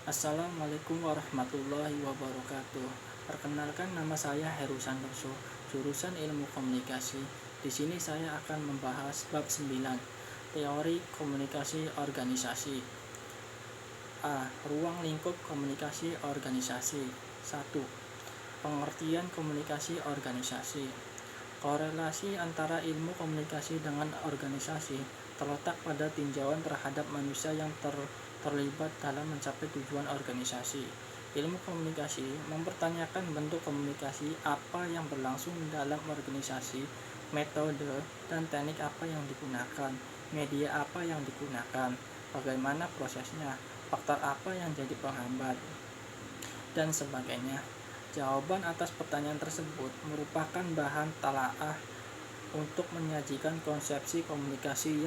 Assalamualaikum warahmatullahi wabarakatuh. Perkenalkan, nama saya Heru Santoso, jurusan Ilmu Komunikasi. Di sini saya akan membahas bab 9, teori komunikasi organisasi. A. Ruang lingkup komunikasi organisasi. 1. Pengertian komunikasi organisasi. Korelasi antara ilmu komunikasi dengan organisasi terletak pada tinjauan terhadap manusia yang terlibat dalam mencapai tujuan organisasi. Ilmu komunikasi mempertanyakan bentuk komunikasi apa yang berlangsung dalam organisasi, metode dan teknik apa yang digunakan, media apa yang digunakan, bagaimana prosesnya, faktor apa yang jadi penghambat, dan sebagainya. Jawaban atas pertanyaan tersebut merupakan bahan talaah untuk menyajikan konsepsi komunikasi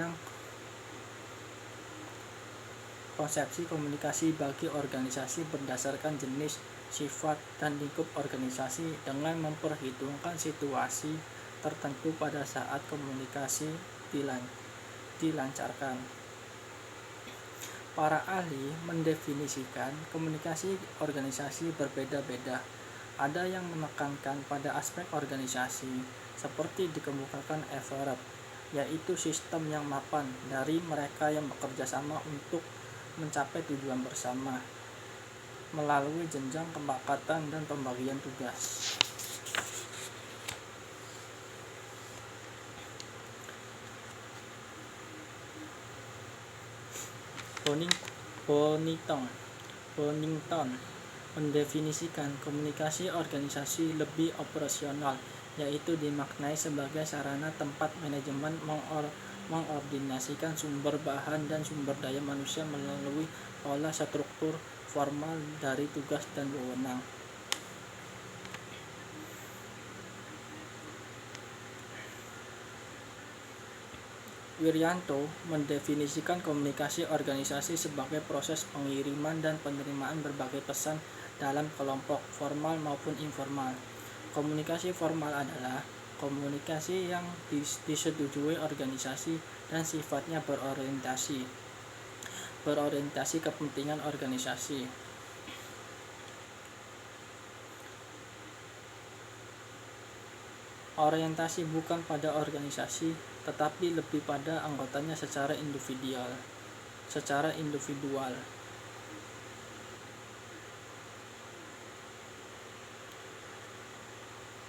bagi organisasi berdasarkan jenis, sifat, dan lingkup organisasi dengan memperhitungkan situasi tertentu pada saat komunikasi dilancarkan. Para ahli mendefinisikan komunikasi organisasi berbeda-beda. Ada yang menekankan pada aspek organisasi, seperti dikemukakan Everett, yaitu sistem yang mapan dari mereka yang bekerja sama untuk mencapai tujuan bersama melalui jenjang kepakatan dan pembagian tugas. Bonington mendefinisikan komunikasi organisasi lebih operasional, yaitu dimaknai sebagai sarana tempat manajemen mengordinasikan sumber bahan dan sumber daya manusia melalui pola struktur formal dari tugas dan wewenang. Wiryanto mendefinisikan komunikasi organisasi sebagai proses pengiriman dan penerimaan berbagai pesan dalam kelompok, formal maupun informal. Komunikasi formal adalah komunikasi yang disetujui organisasi dan sifatnya berorientasi kepentingan organisasi. Orientasi bukan pada organisasi, tetapi lebih pada anggotanya secara individual.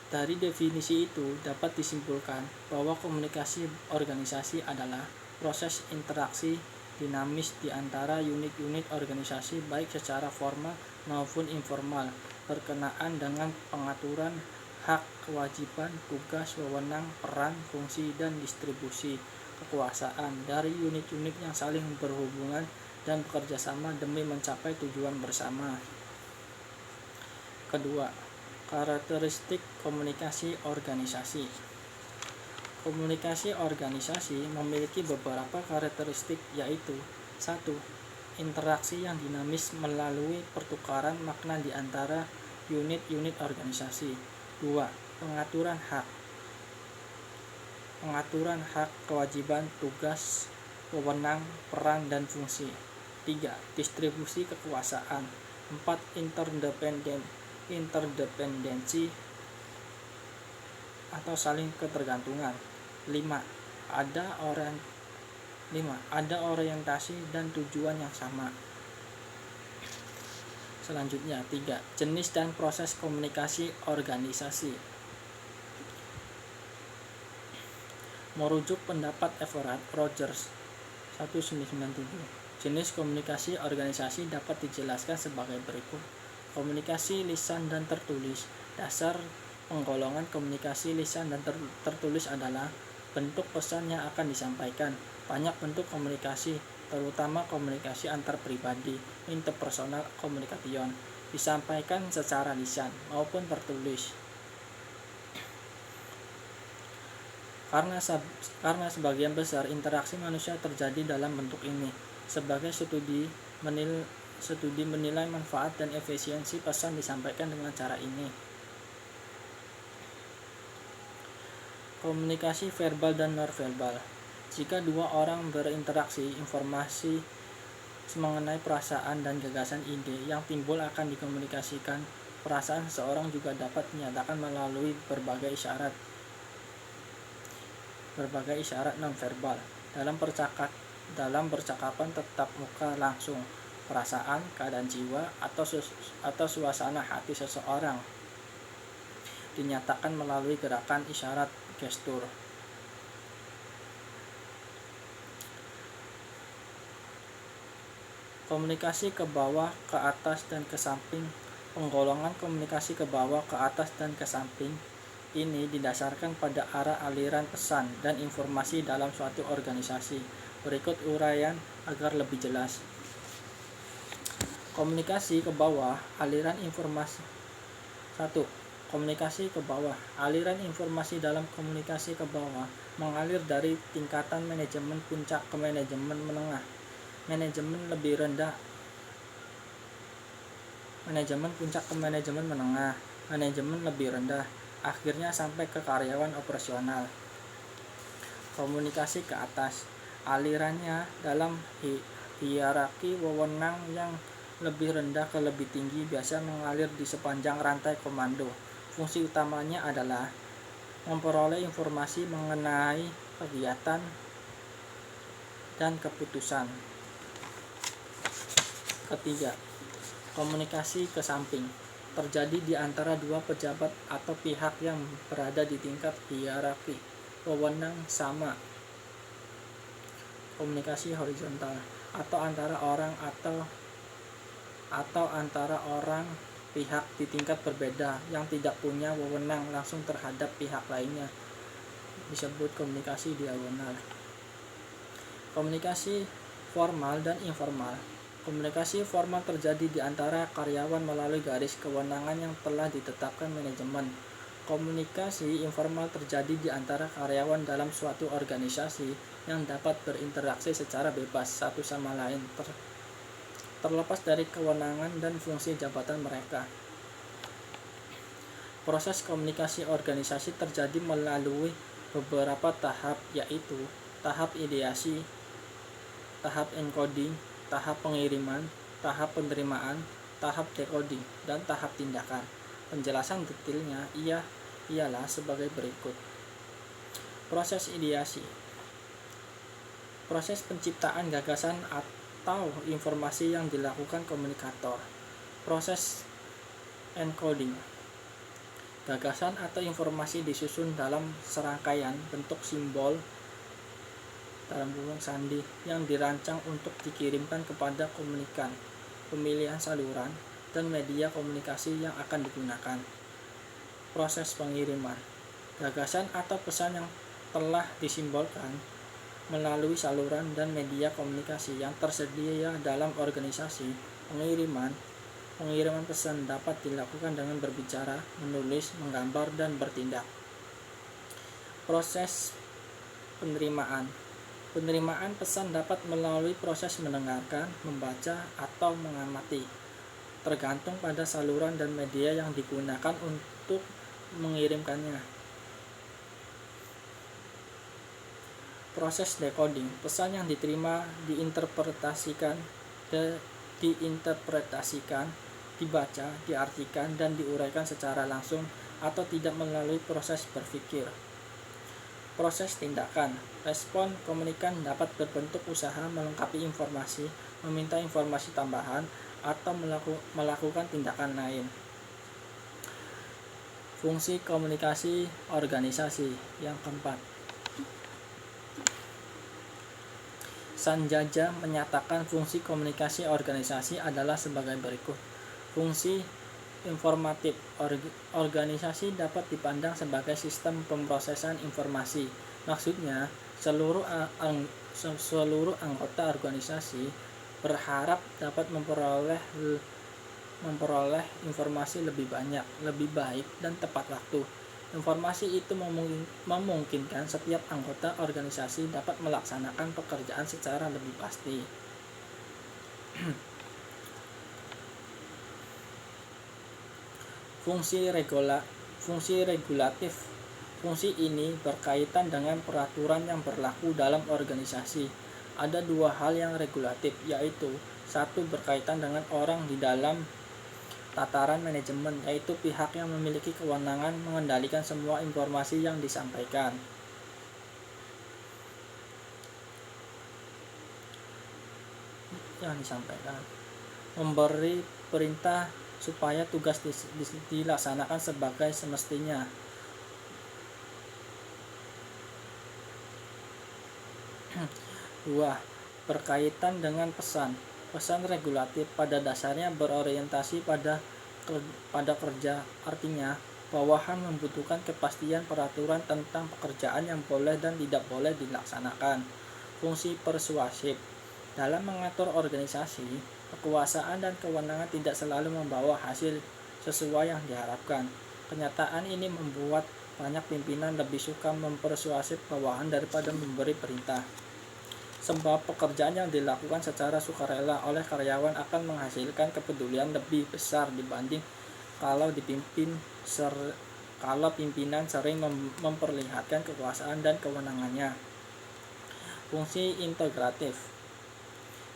Dari definisi itu dapat disimpulkan bahwa komunikasi organisasi adalah proses interaksi dinamis di antara unit-unit organisasi baik secara formal maupun informal berkenaan dengan pengaturan hak, kewajiban, tugas, wewenang, peran, fungsi, dan distribusi kekuasaan dari unit-unit yang saling berhubungan dan bekerja sama demi mencapai tujuan bersama. Kedua, karakteristik komunikasi organisasi. Komunikasi organisasi memiliki beberapa karakteristik, yaitu 1. Interaksi yang dinamis melalui pertukaran makna di antara unit-unit organisasi. 2. Pengaturan hak, kewajiban, tugas, wewenang, peran, dan fungsi. 3. Distribusi kekuasaan. 4. Interdependensi atau saling ketergantungan. 5. Ada orientasi dan tujuan yang sama. Selanjutnya, 3. Jenis dan proses komunikasi organisasi. Merujuk pendapat Everett Rogers 1997, jenis komunikasi organisasi dapat dijelaskan sebagai berikut. Komunikasi lisan dan tertulis. Dasar penggolongan komunikasi lisan dan tertulis adalah bentuk pesan yang akan disampaikan. Banyak bentuk komunikasi, terutama komunikasi antar pribadi, interpersonal communication, disampaikan secara lisan maupun tertulis. Karena sebagian besar interaksi manusia terjadi dalam bentuk ini, sebagai studi menilai manfaat dan efisiensi pesan disampaikan dengan cara ini. Komunikasi verbal dan nonverbal. Jika dua orang berinteraksi, informasi mengenai perasaan dan gagasan ide yang timbul akan dikomunikasikan. Perasaan seseorang juga dapat dinyatakan melalui berbagai isyarat nonverbal. Dalam percakapan tatap muka langsung, perasaan, keadaan jiwa, atau suasana hati seseorang dinyatakan melalui gerakan isyarat gestur. Komunikasi ke bawah, ke atas, dan ke samping. Penggolongan komunikasi ke bawah, ke atas, dan ke samping ini didasarkan pada arah aliran pesan dan informasi dalam suatu organisasi. Berikut uraian agar lebih jelas. Komunikasi ke bawah, aliran informasi. 1. Komunikasi ke bawah. Aliran informasi dalam komunikasi ke bawah mengalir dari tingkatan manajemen puncak ke manajemen menengah, manajemen lebih rendah, manajemen puncak ke manajemen menengah, manajemen lebih rendah, akhirnya sampai ke karyawan operasional. Komunikasi ke atas. Alirannya dalam hierarki wewenang yang lebih rendah ke lebih tinggi biasa mengalir di sepanjang rantai komando. Fungsi utamanya adalah memperoleh informasi mengenai kegiatan dan keputusan. Ketiga, komunikasi ke samping terjadi di antara dua pejabat atau pihak yang berada di tingkat hierarki wewenang sama. Komunikasi horizontal atau antara orang atau antara orang pihak di tingkat berbeda yang tidak punya wewenang langsung terhadap pihak lainnya disebut komunikasi diagonal. Komunikasi formal dan informal. Komunikasi formal terjadi di antara karyawan melalui garis kewenangan yang telah ditetapkan manajemen. Komunikasi informal terjadi di antara karyawan dalam suatu organisasi yang dapat berinteraksi secara bebas satu sama lain terlepas dari kewenangan dan fungsi jabatan mereka. Proses komunikasi organisasi terjadi melalui beberapa tahap, yaitu tahap ideasi, tahap encoding, tahap pengiriman, tahap penerimaan, tahap decoding, dan tahap tindakan. Penjelasan detailnya ialah sebagai berikut. Proses ideasi. Proses penciptaan gagasan atau informasi yang dilakukan komunikator. Proses encoding. Gagasan atau informasi disusun dalam serangkaian bentuk simbol dalam kurung sandi yang dirancang untuk dikirimkan kepada komunikan. Pemilihan saluran dan media komunikasi yang akan digunakan. Proses pengiriman. Gagasan atau pesan yang telah disimbolkan melalui saluran dan media komunikasi yang tersedia dalam organisasi. Pengiriman pesan dapat dilakukan dengan berbicara, menulis, menggambar, dan bertindak. Proses penerimaan. Penerimaan pesan dapat melalui proses mendengarkan, membaca, atau mengamati, tergantung pada saluran dan media yang digunakan untuk mengirimkannya. Proses decoding. Pesan yang diterima diinterpretasikan, dibaca, diartikan, dan diuraikan secara langsung atau tidak melalui proses berpikir. Proses tindakan. Respon komunikan dapat berbentuk usaha melengkapi informasi, meminta informasi tambahan, atau melakukan tindakan lain. Fungsi komunikasi organisasi. Yang keempat, Sanjaya menyatakan fungsi komunikasi organisasi adalah sebagai berikut. Fungsi informatif. Organisasi dapat dipandang sebagai sistem pemrosesan informasi. Maksudnya, seluruh anggota organisasi berharap dapat memperoleh informasi lebih banyak, lebih baik, dan tepat waktu. Informasi itu memungkinkan setiap anggota organisasi dapat melaksanakan pekerjaan secara lebih pasti. Fungsi regulatif. Fungsi ini berkaitan dengan peraturan yang berlaku dalam organisasi. Ada dua hal yang regulatif, yaitu Satu, berkaitan dengan orang di dalam tataran manajemen, yaitu pihak yang memiliki kewenangan mengendalikan semua informasi yang disampaikan. Memberi perintah supaya tugas dilaksanakan sebagai semestinya. Dua, berkaitan dengan pesan. Pesan regulatif pada dasarnya berorientasi pada kerja, artinya bawahan membutuhkan kepastian peraturan tentang pekerjaan yang boleh dan tidak boleh dilaksanakan. Fungsi persuasif. Dalam mengatur organisasi, kekuasaan dan kewenangan tidak selalu membawa hasil sesuai yang diharapkan. Kenyataan ini membuat banyak pimpinan lebih suka mempersuasif bawahan daripada memberi perintah. Sebab pekerjaan yang dilakukan secara sukarela oleh karyawan akan menghasilkan kepedulian lebih besar dibanding kalau pimpinan sering memperlihatkan kekuasaan dan kewenangannya. Fungsi integratif.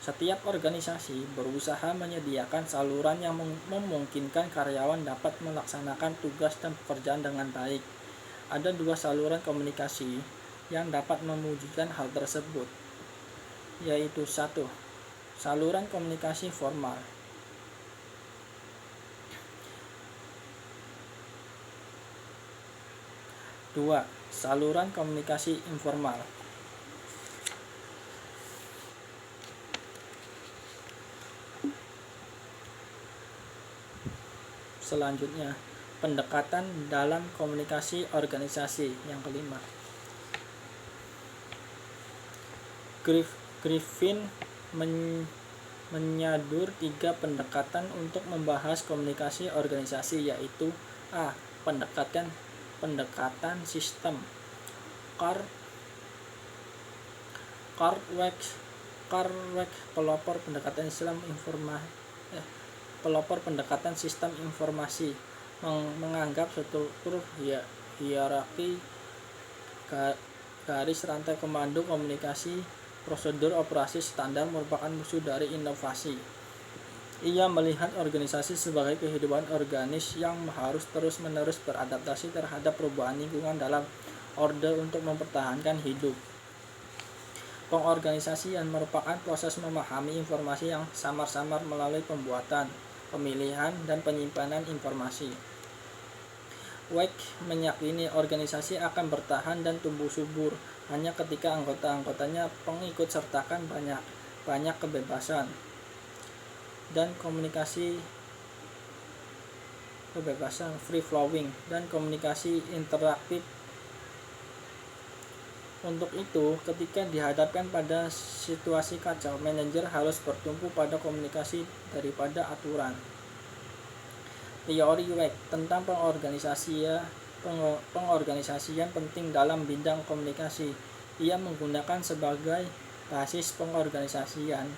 Setiap organisasi berusaha menyediakan saluran yang memungkinkan karyawan dapat melaksanakan tugas dan pekerjaan dengan baik. Ada dua saluran komunikasi yang dapat mewujudkan hal tersebut, yaitu satu, saluran komunikasi formal. Dua, saluran komunikasi informal. Selanjutnya, pendekatan dalam komunikasi organisasi. Yang kelima, Griffin menyadur 3 pendekatan untuk membahas komunikasi organisasi, yaitu A. Pendekatan sistem. Cartwright pelopor pendekatan sistem informasi, menganggap struktur hierarki, garis rantai komando komunikasi, prosedur operasi standar merupakan musuh dari inovasi. Ia melihat organisasi sebagai kehidupan organis yang harus terus-menerus beradaptasi terhadap perubahan lingkungan dalam orde untuk mempertahankan hidup. Pengorganisasian merupakan proses memahami informasi yang samar-samar melalui pembuatan, pemilihan, dan penyimpanan informasi. Weck meyakini organisasi akan bertahan dan tumbuh subur hanya ketika anggota-anggotanya pengikut sertakan banyak kebebasan dan free flowing dan komunikasi interaktif. Untuk itu, ketika dihadapkan pada situasi kacau, manajer harus bertumpu pada komunikasi daripada aturan. Teori Weck tentang pengorganisasian penting dalam bidang komunikasi. Ia menggunakan sebagai basis pengorganisasian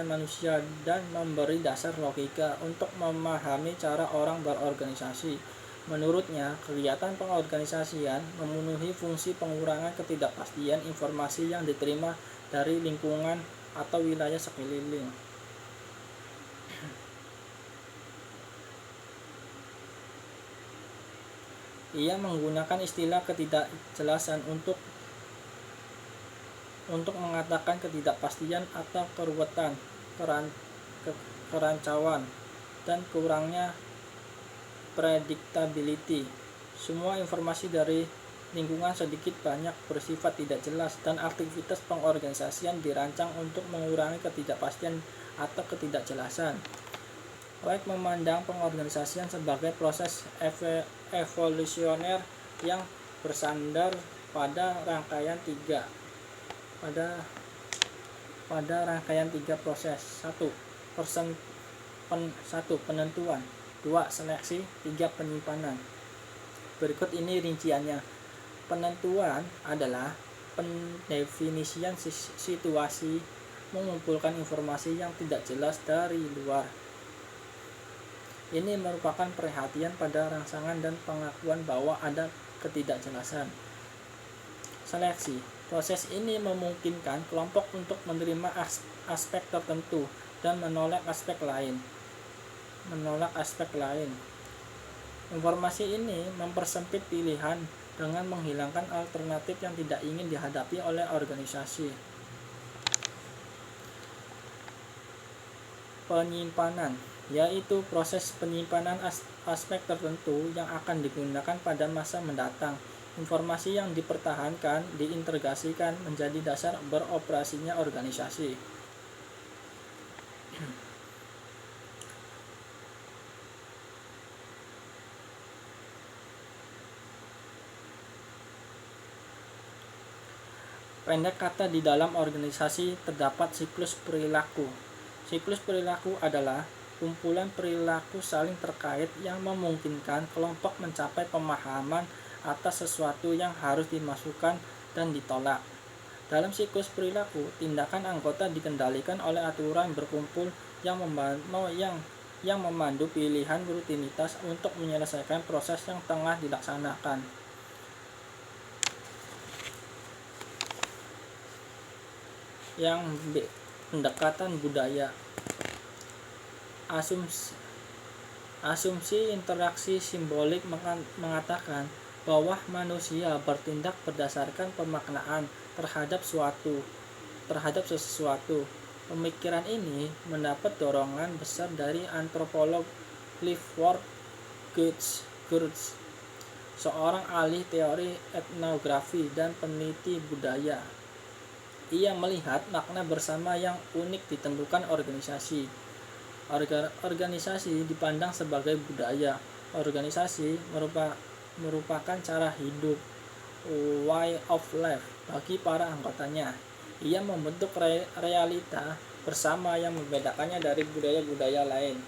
manusia dan memberi dasar logika untuk memahami cara orang berorganisasi. Menurutnya, kegiatan pengorganisasian memenuhi fungsi pengurangan ketidakpastian informasi yang diterima dari lingkungan atau wilayah sekeliling. Ia menggunakan istilah ketidakjelasan untuk mengatakan ketidakpastian atau keruwetan, kerancauan, dan kurangnya predictability. Semua informasi dari lingkungan sedikit banyak bersifat tidak jelas, dan aktivitas pengorganisasian dirancang untuk mengurangi ketidakpastian atau ketidakjelasan. Weck memandang pengorganisasian sebagai proses evolusioner yang bersandar pada rangkaian tiga proses. 1. Penentuan. 2. Seleksi. 3. Penyimpanan. Berikut ini rinciannya. Penentuan adalah pendefinisian situasi, mengumpulkan informasi yang tidak jelas dari luar. Ini merupakan perhatian pada rangsangan dan pengakuan bahwa ada ketidakjelasan. Seleksi. Proses ini memungkinkan kelompok untuk menerima aspek tertentu dan menolak aspek lain. Informasi ini mempersempit pilihan dengan menghilangkan alternatif yang tidak ingin dihadapi oleh organisasi. Penyimpanan, yaitu proses penyimpanan aspek tertentu yang akan digunakan pada masa mendatang. Informasi yang dipertahankan diintegrasikan menjadi dasar beroperasinya organisasi. Pendek kata, di dalam organisasi terdapat siklus perilaku. Siklus perilaku adalah kumpulan perilaku saling terkait yang memungkinkan kelompok mencapai pemahaman atas sesuatu yang harus dimasukkan dan ditolak. Dalam siklus perilaku, tindakan anggota dikendalikan oleh aturan berkumpul yang memandu pilihan rutinitas untuk menyelesaikan proses yang tengah dilaksanakan. Yang B. Pendekatan budaya. Asumsi interaksi simbolik mengatakan bahwa manusia bertindak berdasarkan pemaknaan terhadap sesuatu. Pemikiran ini mendapat dorongan besar dari antropolog Clifford Geertz, seorang ahli teori etnografi dan peneliti budaya. Ia melihat makna bersama yang unik ditentukan organisasi. Organisasi dipandang sebagai budaya. Organisasi merupakan cara hidup, way of life bagi para anggotanya. Ia membentuk realita bersama yang membedakannya dari budaya-budaya lain.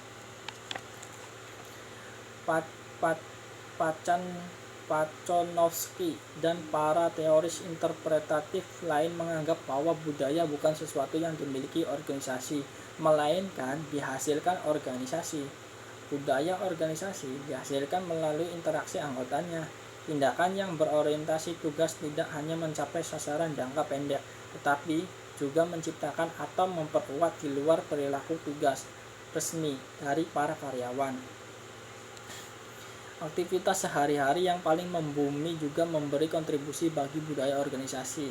Pachonovsky dan para teoris interpretatif lain menganggap bahwa budaya bukan sesuatu yang dimiliki organisasi, melainkan dihasilkan organisasi. Budaya organisasi dihasilkan melalui interaksi anggotanya. Tindakan yang berorientasi tugas tidak hanya mencapai sasaran jangka pendek, tetapi juga menciptakan atau memperkuat di luar perilaku tugas resmi dari para karyawan. Aktivitas sehari-hari yang paling membumi juga memberi kontribusi bagi budaya organisasi.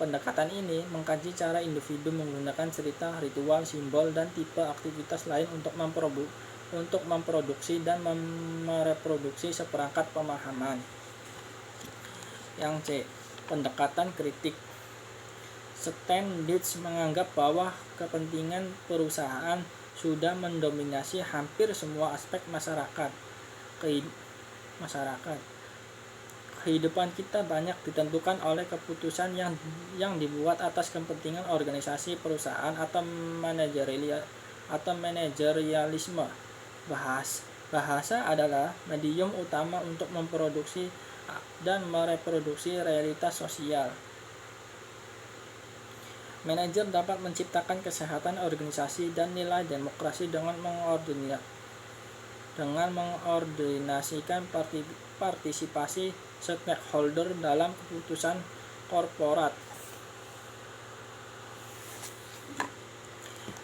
Pendekatan ini mengkaji cara individu menggunakan cerita, ritual, simbol, dan tipe aktivitas lain untuk memproduksi dan mereproduksi seperangkat pemahaman. Yang C. Pendekatan kritik. Sten Dietz menganggap bahwa kepentingan perusahaan sudah mendominasi hampir semua aspek masyarakat. Kehidupan kita banyak ditentukan oleh keputusan yang dibuat atas kepentingan organisasi, perusahaan, atau manajerialisme. Bahasa adalah medium utama untuk memproduksi dan mereproduksi realitas sosial. Manajer dapat menciptakan kesehatan organisasi dan nilai demokrasi dengan mengordinasikan partisipasi stakeholder dalam keputusan korporat.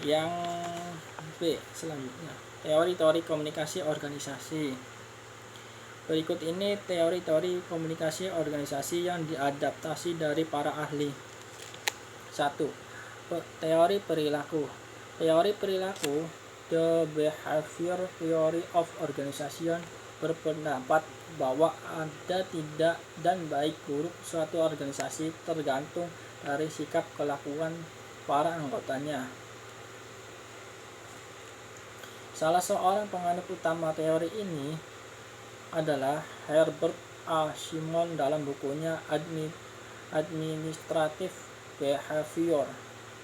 Yang B selanjutnya, teori-teori komunikasi organisasi. Berikut ini teori-teori komunikasi organisasi yang diadaptasi dari para ahli. 1. Teori perilaku. Teori perilaku, The Behavior Theory of Organization, berpendapat bahwa ada tidak dan baik buruk suatu organisasi tergantung dari sikap kelakuan para anggotanya. Salah seorang penganut utama teori ini adalah Herbert A. Simon dalam bukunya Administrative Behavior.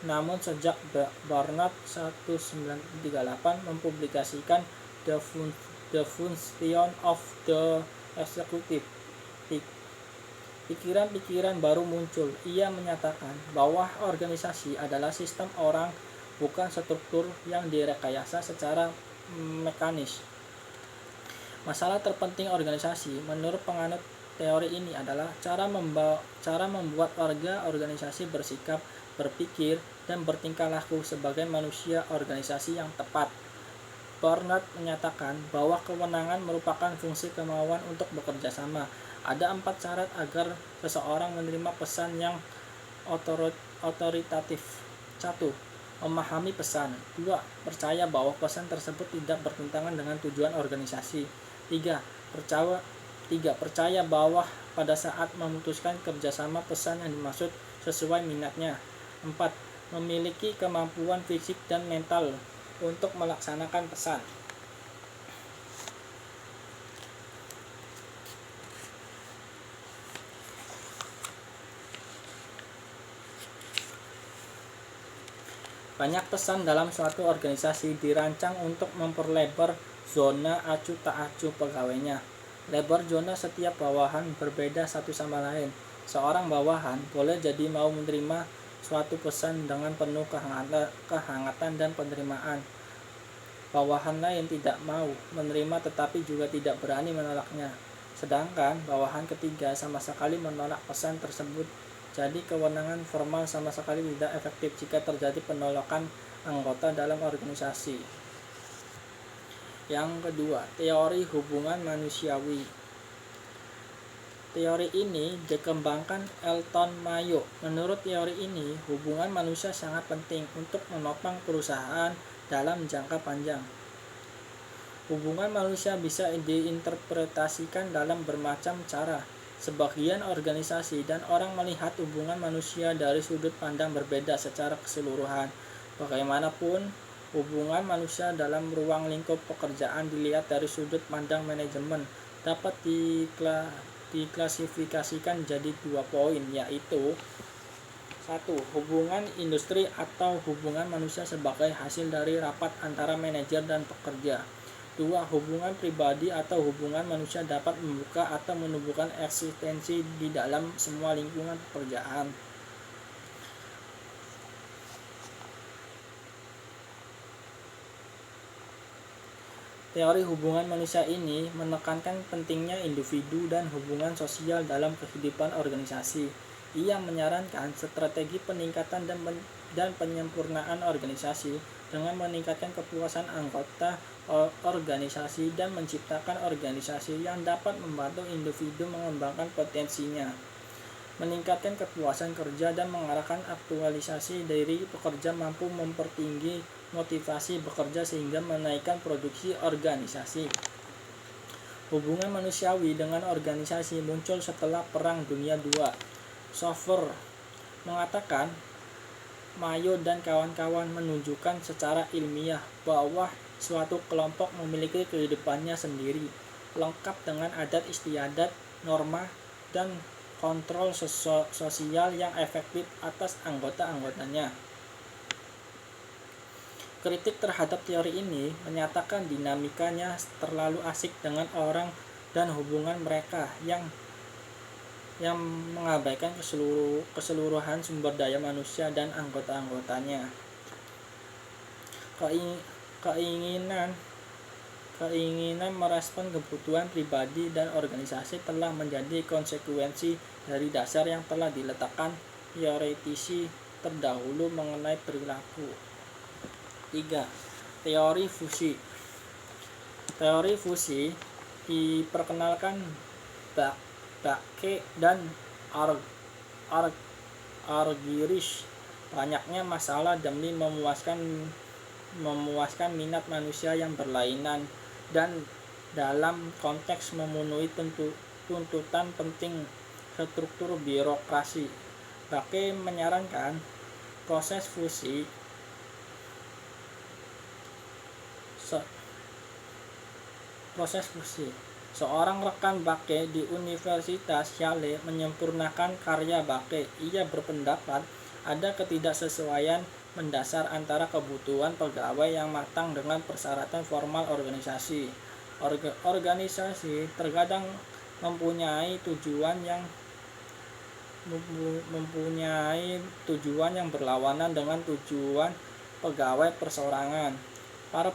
Namun sejak Barnard 1938 mempublikasikan The Function of the Executive, pikiran-pikiran baru muncul. Ia menyatakan bahwa organisasi adalah sistem orang, bukan struktur yang direkayasa secara mekanis. Masalah terpenting organisasi menurut penganut teori ini adalah cara membuat organisasi bersikap, berpikir, dan bertingkah laku sebagai manusia organisasi yang tepat. Bernard menyatakan bahwa kewenangan merupakan fungsi kemauan untuk bekerja sama. Ada 4 syarat agar seseorang menerima pesan yang otoritatif. 1. Memahami pesan. 2. Percaya bahwa pesan tersebut tidak bertentangan dengan tujuan organisasi. 3. Percaya bahwa pada saat memutuskan kerjasama pesan yang dimaksud sesuai minatnya. 4. Memiliki kemampuan fisik dan mental untuk melaksanakan pesan. Banyak pesan dalam suatu organisasi dirancang untuk memperlebar zona acuh tak acuh pegawainya. Lebar zona setiap bawahan berbeda satu sama lain. Seorang bawahan boleh jadi mau menerima suatu pesan dengan penuh kehangatan dan penerimaan. Bawahan lain tidak mau menerima tetapi juga tidak berani menolaknya. Sedangkan bawahan ketiga sama sekali menolak pesan tersebut. Jadi kewenangan formal sama sekali tidak efektif jika terjadi penolakan anggota dalam organisasi. Yang kedua, teori hubungan manusiawi. Teori ini dikembangkan Elton Mayo. Menurut teori ini, hubungan manusia sangat penting untuk menopang perusahaan dalam jangka panjang. Hubungan manusia bisa diinterpretasikan dalam bermacam cara. Sebagian organisasi dan orang melihat hubungan manusia dari sudut pandang berbeda secara keseluruhan. Bagaimanapun, hubungan manusia dalam ruang lingkup pekerjaan dilihat dari sudut pandang manajemen dapat diklasifikasikan jadi 2 poin, yaitu 1. Hubungan industri atau hubungan manusia sebagai hasil dari rapat antara manajer dan pekerja. 2. Hubungan pribadi atau hubungan manusia dapat membuka atau menumbuhkan eksistensi di dalam semua lingkungan pekerjaan. Teori hubungan manusia ini menekankan pentingnya individu dan hubungan sosial dalam kehidupan organisasi. Ia menyarankan strategi peningkatan dan penyempurnaan organisasi dengan meningkatkan kepuasan anggota organisasi dan menciptakan organisasi yang dapat membantu individu mengembangkan potensinya, meningkatkan kepuasan kerja dan mengarahkan aktualisasi diri pekerja, mampu mempertinggi motivasi bekerja sehingga menaikkan produksi organisasi. Hubungan manusiawi dengan organisasi muncul setelah Perang Dunia II. Sofer mengatakan Mayo dan kawan-kawan menunjukkan secara ilmiah bahwa suatu kelompok memiliki kehidupannya sendiri, lengkap dengan adat istiadat, norma, dan kontrol sosial yang efektif atas anggota-anggotanya. Kritik terhadap teori ini menyatakan dinamikanya terlalu asik dengan orang dan hubungan mereka yang mengabaikan keseluruhan sumber daya manusia dan anggota-anggotanya. Keinginan merespon kebutuhan pribadi dan organisasi telah menjadi konsekuensi dari dasar yang telah diletakkan teoretisi terdahulu mengenai perilaku. 3. Teori fusi. Teori fusi diperkenalkan Bakke dan Argyris. Banyaknya masalah demi memuaskan minat manusia yang berlainan dan dalam konteks memenuhi tuntutan penting struktur birokrasi. Bakke menyarankan proses fusi Seorang rekan Bakke di Universitas Yale menyempurnakan karya Bakke. Ia berpendapat ada ketidaksesuaian mendasar antara kebutuhan pegawai yang matang dengan persyaratan formal organisasi. Organisasi terkadang mempunyai tujuan yang berlawanan dengan tujuan pegawai perseorangan. Para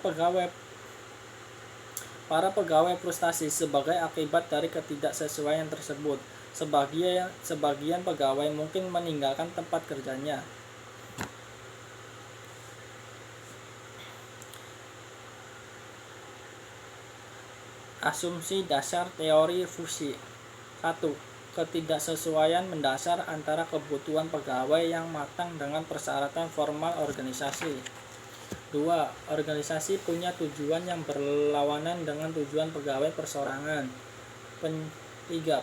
Para pegawai frustasi sebagai akibat dari ketidaksesuaian tersebut. Sebagian pegawai mungkin meninggalkan tempat kerjanya. Asumsi dasar teori fusi. 1. Ketidaksesuaian mendasar antara kebutuhan pegawai yang matang dengan persyaratan formal organisasi. 2. Organisasi punya tujuan yang berlawanan dengan tujuan pegawai perseorangan. 3.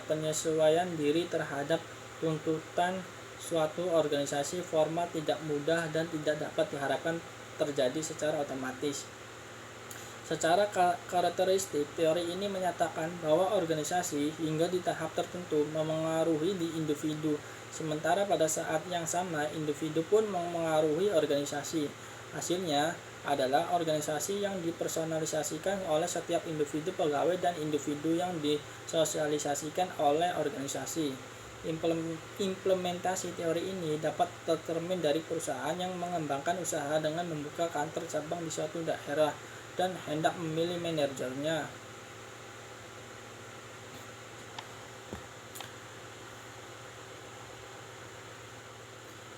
Penyesuaian diri terhadap tuntutan suatu organisasi formal tidak mudah dan tidak dapat diharapkan terjadi secara otomatis. Secara karakteristik, teori ini menyatakan bahwa organisasi hingga di tahap tertentu memengaruhi di individu, sementara pada saat yang sama individu pun memengaruhi organisasi. Hasilnya adalah organisasi yang dipersonalisasikan oleh setiap individu pegawai dan individu yang disosialisasikan oleh organisasi. Implementasi teori ini dapat tercermin dari perusahaan yang mengembangkan usaha dengan membuka kantor cabang di suatu daerah dan hendak memilih manajernya.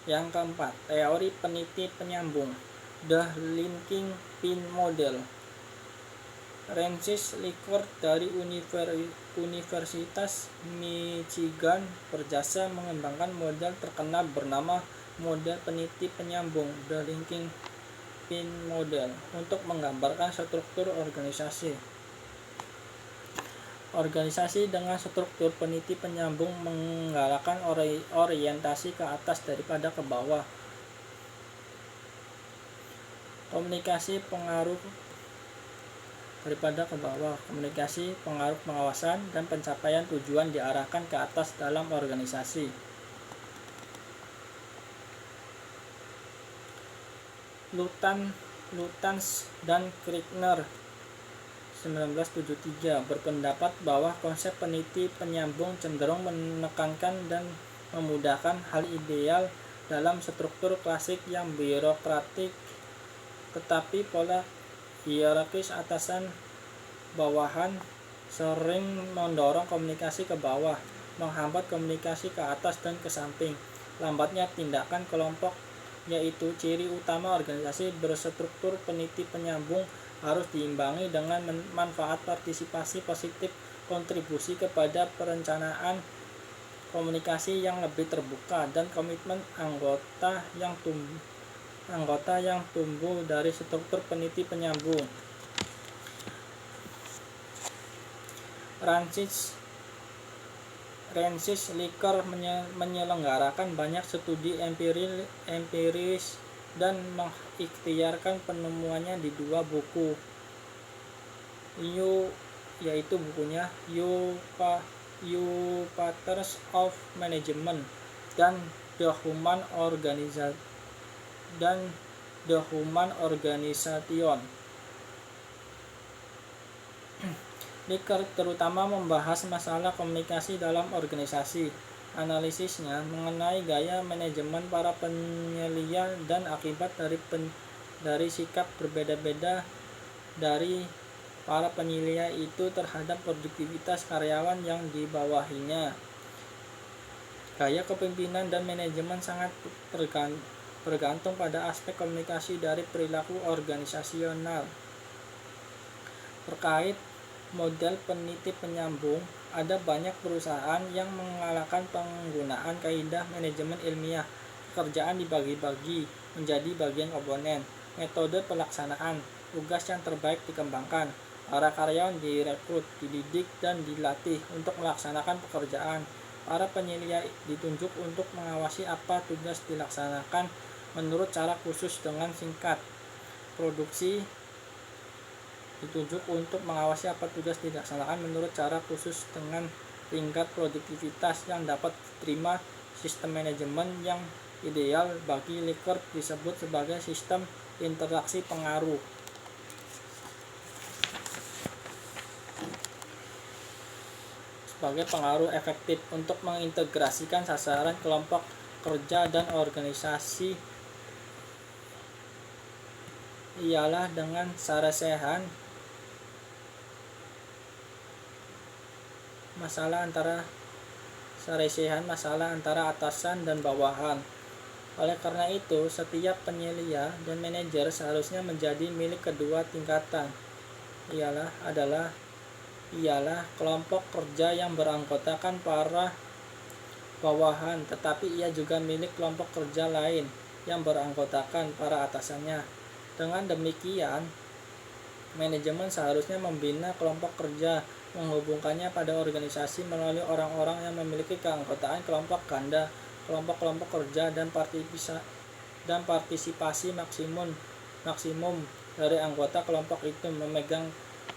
Yang keempat, teori peniti penyambung, The Linking Pin Model. Francis Lickford dari Universitas Michigan berjasa mengembangkan model terkenal bernama model peniti penyambung, The Linking Pin Model, untuk menggambarkan struktur organisasi. Organisasi dengan struktur peniti penyambung menggalakkan orientasi ke atas daripada ke bawah. Komunikasi pengaruh daripada ke bawah. Komunikasi, pengaruh, pengawasan, dan pencapaian tujuan diarahkan ke atas dalam organisasi. Lutans dan Kriegner 1973 berpendapat bahwa konsep peniti penyambung cenderung menekankan dan memudahkan hal ideal dalam struktur klasik yang birokratik, tetapi pola hierarkis atasan bawahan sering mendorong komunikasi ke bawah, menghambat komunikasi ke atas dan ke samping. Lambatnya tindakan kelompok, yaitu ciri utama organisasi berstruktur peniti penyambung, harus diimbangi dengan manfaat partisipasi positif, kontribusi kepada perencanaan komunikasi yang lebih terbuka, dan komitmen anggota yang tumbuh dari struktur peniti penyambung. Francis Lickford menyelenggarakan banyak studi empiris dan mengikhtiarkan penemuannya di dua buku, yaitu bukunya You Patterns of Management dan The Human Organization. Lickford terutama membahas masalah komunikasi dalam organisasi. Analisisnya mengenai gaya manajemen para penyelia dan akibat dari sikap berbeda-beda dari para penyelia itu terhadap produktivitas karyawan yang dibawahinya. Gaya kepemimpinan dan manajemen sangat bergantung pada aspek komunikasi dari perilaku organisasional. Terkait model peniti penyambung, ada banyak perusahaan yang mengalahkan penggunaan kaidah manajemen ilmiah. Pekerjaan dibagi-bagi menjadi bagian komponen, metode pelaksanaan, tugas yang terbaik dikembangkan, para karyawan direkrut, dididik, dan dilatih untuk melaksanakan pekerjaan. Para penyelia ditunjuk untuk mengawasi apa tugas dilaksanakan menurut cara khusus dengan singkat. Produksi ditunjuk untuk mengawasi apa tugas dilaksanakan menurut cara khusus dengan tingkat produktivitas yang dapat diterima. Sistem manajemen yang ideal bagi Lickford disebut sebagai sistem interaksi pengaruh. Sebagai pengaruh efektif untuk mengintegrasikan sasaran kelompok kerja dan organisasi ialah dengan sarasehan masalah antara atasan dan bawahan. Oleh karena itu, setiap penyelia dan manajer seharusnya menjadi milik kedua tingkatan. Ialah kelompok kerja yang beranggotakan para bawahan, tetapi ia juga milik kelompok kerja lain yang beranggotakan para atasannya. Dengan demikian, manajemen seharusnya membina kelompok kerja, menghubungkannya pada organisasi melalui orang-orang yang memiliki keanggotaan kelompok ganda, kelompok-kelompok kerja, dan partisipasi maksimum dari anggota kelompok itu memegang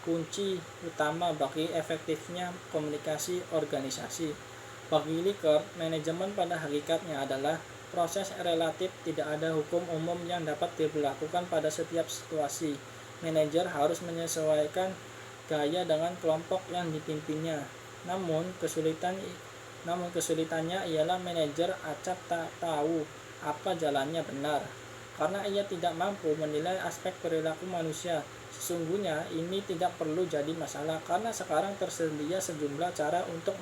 kunci utama bagi efektifnya komunikasi organisasi. Bagi Likert, manajemen pada hakikatnya adalah proses relatif, tidak ada hukum umum yang dapat diberlakukan pada setiap situasi. Manajer harus menyesuaikan gaya dengan kelompok yang dipimpinnya. Namun kesulitannya ialah manajer acap tak tahu apa jalannya benar, karena ia tidak mampu menilai aspek perilaku manusia. Sesungguhnya ini tidak perlu jadi masalah, karena sekarang tersedia sejumlah cara untuk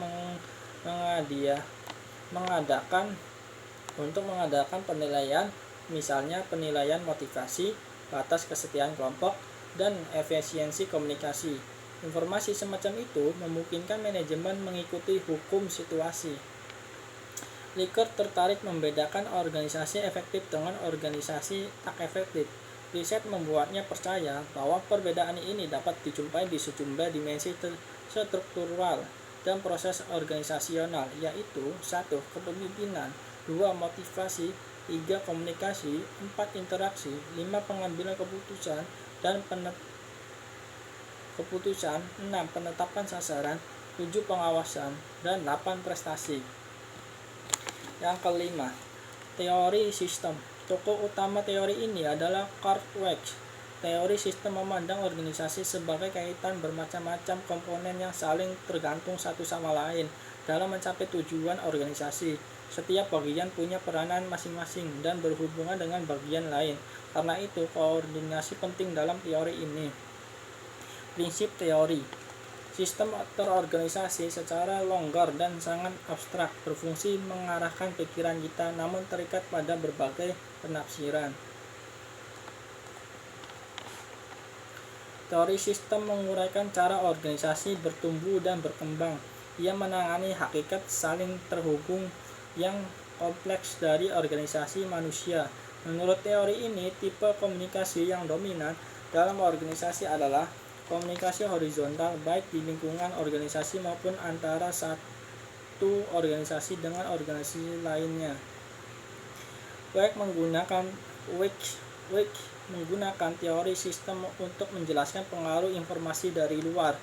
mengadakan penilaian, misalnya penilaian motivasi, batas kesetiaan kelompok, dan efisiensi komunikasi. Informasi semacam itu memungkinkan manajemen mengikuti hukum situasi. Likert tertarik membedakan organisasi efektif dengan organisasi tak efektif. Riset membuatnya percaya bahwa perbedaan ini dapat dijumpai di sejumlah dimensi struktural dan proses organisasional, yaitu 1. Kepemimpinan, 2. Motivasi, 3. Komunikasi, 4. Interaksi, 5. Pengambilan keputusan, 6. Penetapan sasaran, 7. Pengawasan, dan 8. Prestasi. Yang kelima, teori sistem. Tokoh utama teori ini adalah Karl Weiss. Teori sistem memandang organisasi sebagai kaitan bermacam-macam komponen yang saling tergantung satu sama lain dalam mencapai tujuan organisasi. Setiap bagian punya peranan masing-masing dan berhubungan dengan bagian lain. Karena itu, koordinasi penting dalam teori ini. Prinsip teori. Sistem terorganisasi secara longgar dan sangat abstrak, berfungsi mengarahkan pikiran kita, namun terikat pada berbagai penafsiran. Teori sistem menguraikan cara organisasi bertumbuh dan berkembang. Ia menangani hakikat saling terhubung yang kompleks dari organisasi manusia. Menurut teori ini, tipe komunikasi yang dominan dalam organisasi adalah komunikasi horizontal, baik di lingkungan organisasi maupun antara satu organisasi dengan organisasi lainnya. Weiss menggunakan teori sistem untuk menjelaskan pengaruh informasi dari luar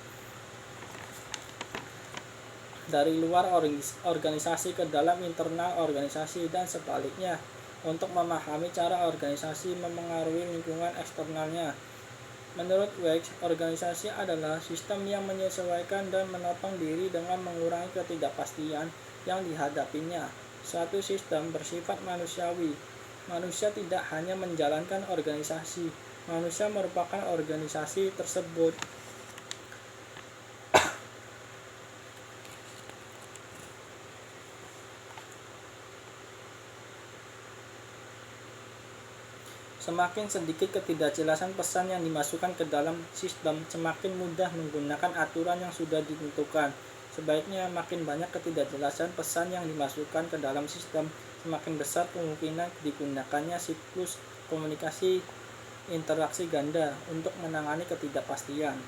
organisasi ke dalam internal organisasi dan sebaliknya, untuk memahami cara organisasi memengaruhi lingkungan eksternalnya. Menurut Weiss, organisasi adalah sistem yang menyesuaikan dan menopang diri dengan mengurangi ketidakpastian yang dihadapinya. Suatu sistem bersifat manusiawi. Manusia tidak hanya menjalankan organisasi, manusia merupakan organisasi tersebut. Semakin sedikit ketidakjelasan pesan yang dimasukkan ke dalam sistem, semakin mudah menggunakan aturan yang sudah ditentukan. Sebaliknya, makin banyak ketidakjelasan pesan yang dimasukkan ke dalam sistem, semakin besar kemungkinan digunakannya siklus komunikasi interaksi ganda untuk menangani ketidakpastian.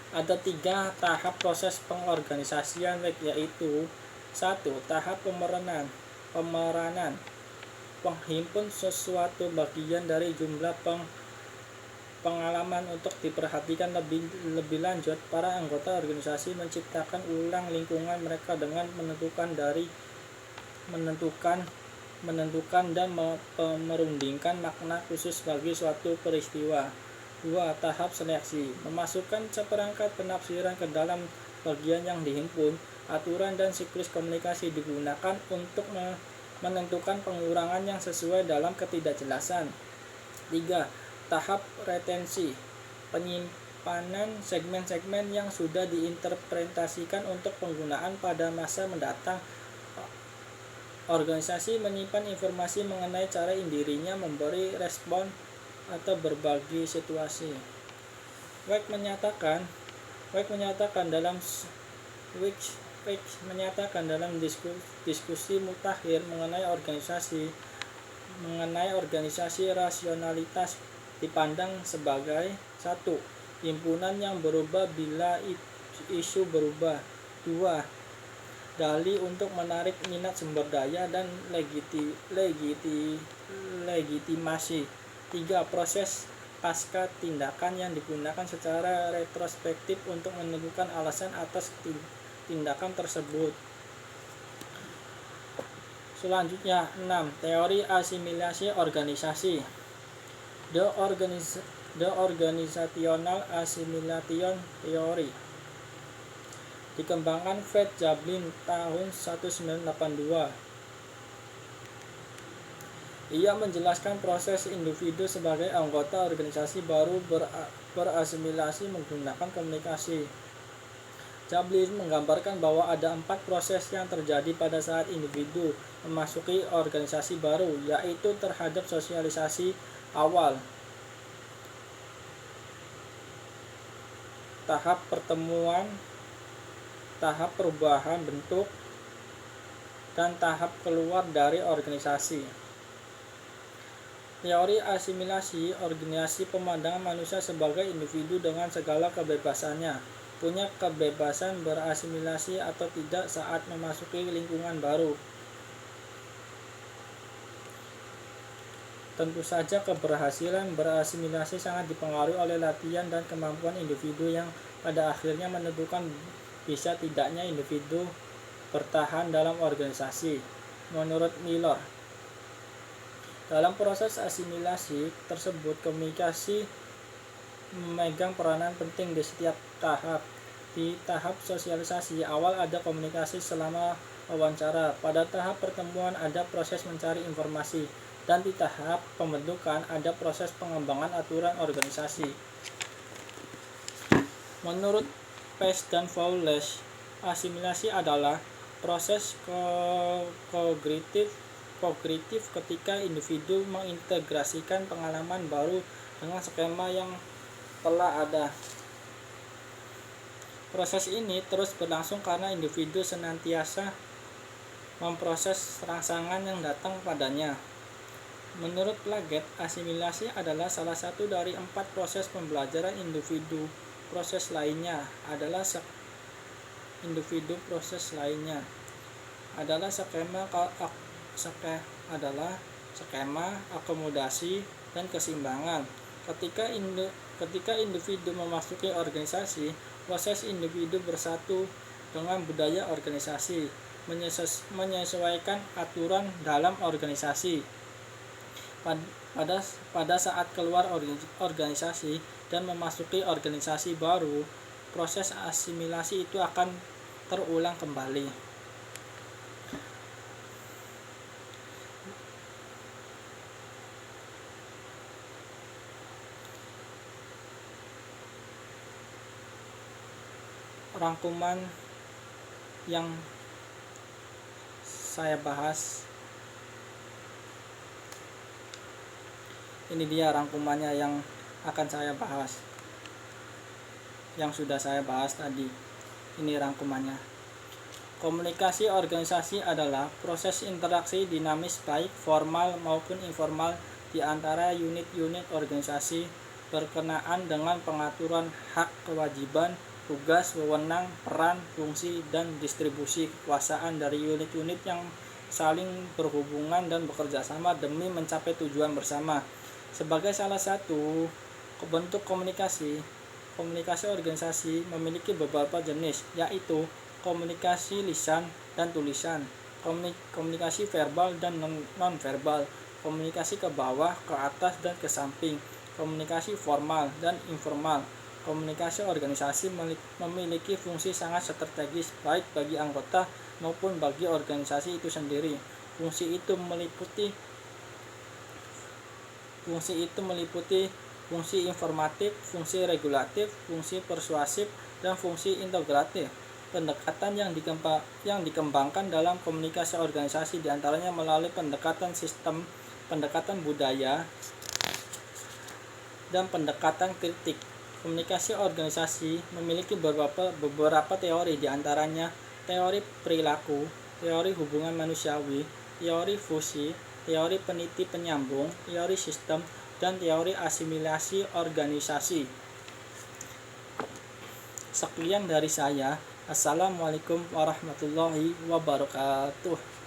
Ada 3 tahap proses pengorganisasian, yaitu 1. Tahap pemeranan. Penghimpun sesuatu bagian dari jumlah pengalaman untuk diperhatikan lebih lanjut. Para anggota organisasi menciptakan ulang lingkungan mereka dengan menentukan dan merundingkan makna khusus bagi suatu peristiwa. 2. Tahap seleksi. Memasukkan seperangkat penafsiran ke dalam bagian yang dihimpun. Aturan dan siklus komunikasi digunakan untuk menentukan pengurangan yang sesuai dalam ketidakjelasan. 3. Tahap retensi. penyimpanan segmen-segmen yang sudah diinterpretasikan untuk penggunaan pada masa mendatang. Organisasi menyimpan informasi mengenai cara dirinya memberi respon atau berbagi situasi. Weck menyatakan dalam diskusi mutakhir mengenai organisasi rasionalitas dipandang sebagai 1. Himpunan yang berubah bila isu berubah. 2. Dalih untuk menarik minat sumber daya dan legitimasi. 3. Proses pasca tindakan yang digunakan secara retrospektif untuk menentukan alasan atas tindakan tersebut. Selanjutnya 6. Teori asimilasi organisasi. The Organizational Assimilation Theory dikembangkan Fred Jablin tahun 1982. Ia menjelaskan proses individu sebagai anggota organisasi baru berasimilasi menggunakan komunikasi. Jablin menggambarkan bahwa ada 4 proses yang terjadi pada saat individu memasuki organisasi baru, yaitu terhadap sosialisasi awal, tahap pertemuan, tahap perubahan bentuk, dan tahap keluar dari organisasi. Teori asimilasi organisasi pemandangan manusia sebagai individu dengan segala kebebasannya, punya kebebasan berasimilasi atau tidak saat memasuki lingkungan baru. Tentu saja keberhasilan berasimilasi sangat dipengaruhi oleh latihan dan kemampuan individu yang pada akhirnya menentukan bisa tidaknya individu bertahan dalam organisasi. Menurut Miller, dalam proses asimilasi tersebut, komunikasi memegang peranan penting di setiap tahap. Di tahap sosialisasi awal ada komunikasi selama wawancara. Pada tahap pertemuan ada proses mencari informasi. Dan di tahap pembentukan ada proses pengembangan aturan organisasi. Menurut Pace dan Fowles, asimilasi adalah proses kognitif ketika individu mengintegrasikan pengalaman baru dengan skema yang telah ada. Proses ini terus berlangsung karena individu senantiasa memproses rangsangan yang datang padanya. Menurut Plaget, asimilasi adalah salah satu dari 4 proses pembelajaran individu. Proses lainnya adalah skema akomodasi dan keseimbangan. Ketika individu memasuki organisasi, proses individu bersatu dengan budaya organisasi, menyesuaikan aturan dalam organisasi. Pada saat keluar organisasi dan memasuki organisasi baru, proses asimilasi itu akan terulang kembali. Rangkuman yang saya bahas, ini dia rangkumannya yang akan saya bahas, yang sudah saya bahas tadi. Ini rangkumannya. Komunikasi organisasi adalah proses interaksi dinamis baik formal maupun informal di antara unit-unit organisasi berkenaan dengan pengaturan hak, kewajiban, tugas, wewenang, peran, fungsi, dan distribusi kekuasaan dari unit-unit yang saling berhubungan dan bekerja sama demi mencapai tujuan bersama. Sebagai salah satu bentuk komunikasi organisasi memiliki beberapa jenis, yaitu komunikasi lisan dan tulisan, komunikasi verbal dan non-verbal, komunikasi ke bawah, ke atas, dan ke samping, komunikasi formal dan informal. Komunikasi organisasi memiliki fungsi sangat strategis baik bagi anggota maupun bagi organisasi itu sendiri. Fungsi itu meliputi fungsi informatif, fungsi regulatif, fungsi persuasif, dan fungsi integratif. Pendekatan yang dikembangkan dalam komunikasi organisasi diantaranya melalui pendekatan sistem, pendekatan budaya, dan pendekatan kritik. Komunikasi organisasi memiliki beberapa teori, diantaranya teori perilaku, teori hubungan manusiawi, teori fusi, teori peniti penyambung, teori sistem, dan teori asimilasi organisasi. Sekian dari saya. Assalamualaikum warahmatullahi wabarakatuh.